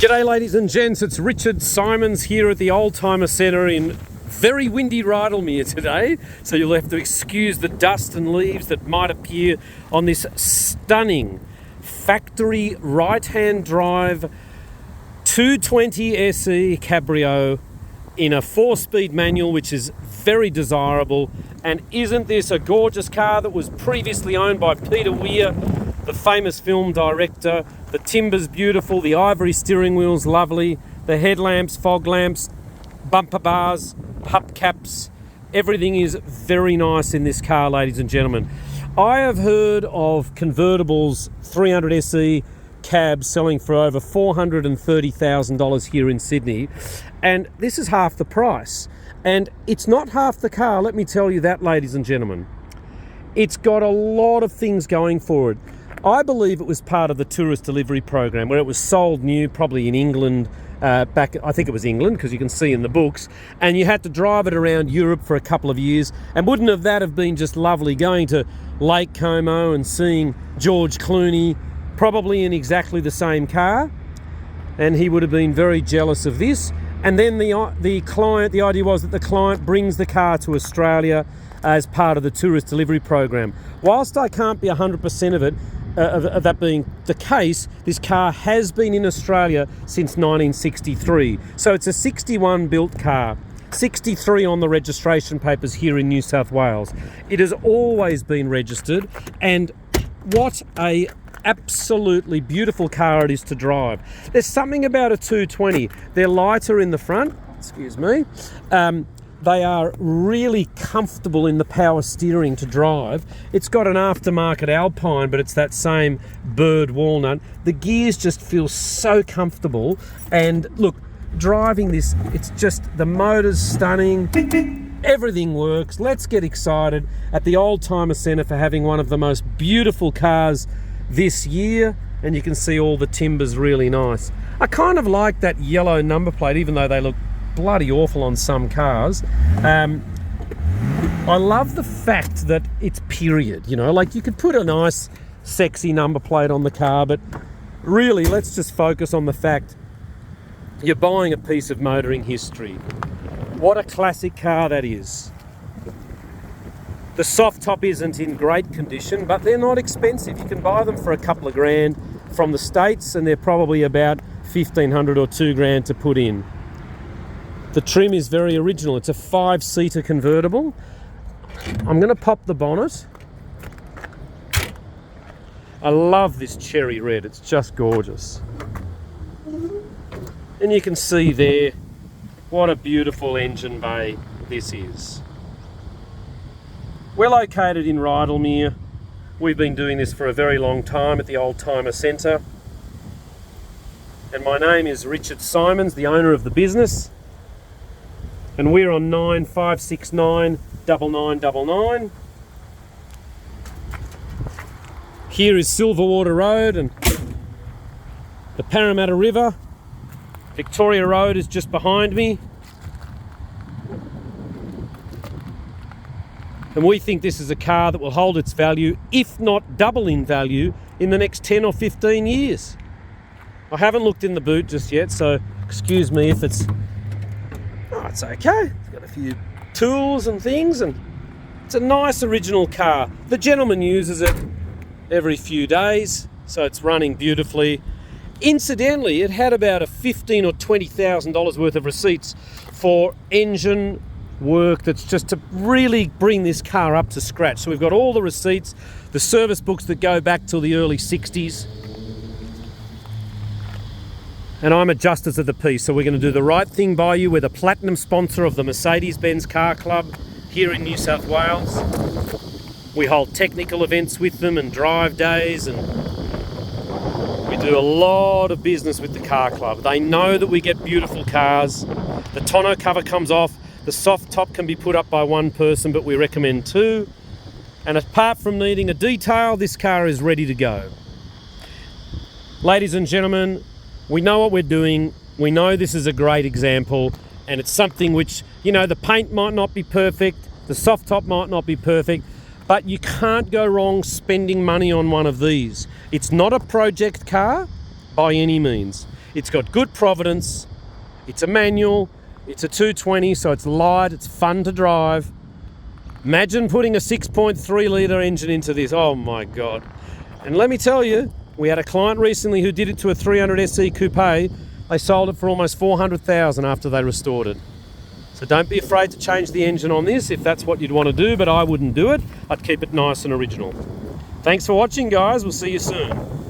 G'day ladies and gents, it's Richard Simons here at the Automotive Sector in very windy Rydalmere today, so you'll have to excuse the dust and leaves that might appear on this stunning factory right-hand drive 220 SE Cabrio in a 4-speed manual, which is very desirable. And isn't this a gorgeous car that was previously owned by Peter Weir, the famous film director? The timber's beautiful, the ivory steering wheel's lovely, the headlamps, fog lamps, bumper bars, hubcaps, everything is very nice in this car, ladies and gentlemen. I have heard of convertibles, 300 SE cabs selling for over $430,000 here in Sydney, and this is half the price. And it's not half the car, let me tell you that, ladies and gentlemen. It's got a lot of things going for it. I believe it was part of the tourist delivery program where it was sold new, probably in England, back, I think it was England, because you can see in the books, and you had to drive it around Europe for a couple of years. And wouldn't that have been just lovely, going to Lake Como and seeing George Clooney, probably in exactly the same car, and he would have been very jealous of this. And then the idea was that the client brings the car to Australia as part of the tourist delivery program. Whilst I can't be 100% of it, of that being the case, this car has been in Australia since 1963. So it's a 61 built car, 63 on the registration papers here in New South Wales. It has always been registered, and what a absolutely beautiful car it is to drive. There's something about a 220. They're lighter in the front, excuse me. They are really comfortable in the power steering to drive. It's got an aftermarket Alpine, but it's that same bird walnut. The gears just feel so comfortable. And look, driving this, it's just, the motor's stunning. Everything works. Let's get excited at the Automotive Sector for having one of the most beautiful cars this year. And you can see all the timber's really nice. I kind of like that yellow number plate, even though they look bloody awful on some cars. I love the fact that it's period, you know, like you could put a nice sexy number plate on the car, but really let's just focus on the fact you're buying a piece of motoring history. What a classic car that is. The soft top isn't in great condition, but they're not expensive. You can buy them for a couple of grand from the States, and they're probably about 1,500 or 2 grand to put in. The trim is very original. It's a 5-seater convertible. I'm going to pop the bonnet. I love this cherry red. It's just gorgeous. And you can see there what a beautiful engine bay this is. We're located in Rydalmere. We've been doing this for a very long time at the Automotive Sector. And my name is Richard Simons, the owner of the business. And we're on 9569 9999. Here is Silverwater Road and the Parramatta River. Victoria Road is just behind me. And we think this is a car that will hold its value, if not double in value, in the next 10 or 15 years. I haven't looked in the boot just yet, so excuse me if it's... Oh, it's okay. It's got a few tools and things, and it's a nice original car. The gentleman uses it every few days, so it's running beautifully. Incidentally, it had about a $15,000 or $20,000 worth of receipts for engine work that's just to really bring this car up to scratch. So we've got all the receipts, the service books that go back till the early 60s. And I'm a justice of the peace, so we're going to do the right thing by you. We're the platinum sponsor of the Mercedes-Benz Car Club here in New South Wales. We hold technical events with them and drive days, and we do a lot of business with the car club. They know that we get beautiful cars. The tonneau cover comes off. The soft top can be put up by one person, but we recommend 2. And apart from needing a detail, this car is ready to go. Ladies and gentlemen, we know what we're doing. We know this is a great example, and it's something which, you know, the paint might not be perfect, the soft top might not be perfect, but you can't go wrong spending money on one of these. It's not a project car by any means. It's got good providence. It's a manual. It's a 220, so it's light. It's fun to drive. Imagine putting a 6.3 litre engine into this. Oh my God. And let me tell you, we had a client recently who did it to a 300 SE Coupe. They sold it for almost 400,000 after they restored it. So don't be afraid to change the engine on this if that's what you'd want to do, but I wouldn't do it. I'd keep it nice and original. Thanks for watching, guys. We'll see you soon.